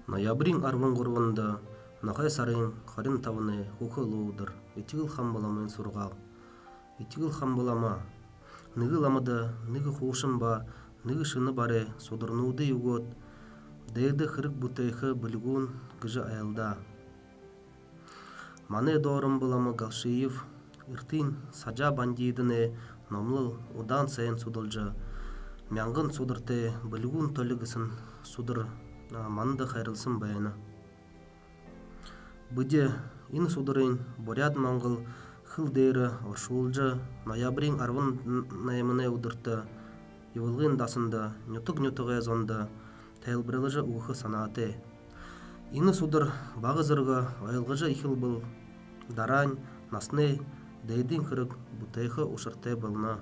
Ноябрин арвын гурвында нахай сарын харин тавыны хухылуудыр. Итигил хам баламын сургал. Итигил хам балама. Ныгы ламада, ныгы хушын ба, ныгы шыны баре, судырнуды югот. Дэйді хырык бутайхы білгун гыжы аялда. Мане дорым балама Галшиев. Иртин сажа бандидыны номлыл удан сайын судылжы. Мянгын судырты білгун толыгысын судыр манда хайрылсын баяны. Быде ин судырын боряд маңғыл хыл дейрі оршулжы ноябрин арвын наймыны удырты. Ювылғын дасында нютуг-нютуға зонда тәйлбіріліжі уғы санаты. Ины судыр бағы зырғы айылғыжы ихыл был. Дарань, насны, дейдин кырык бутайхы ушырты былна.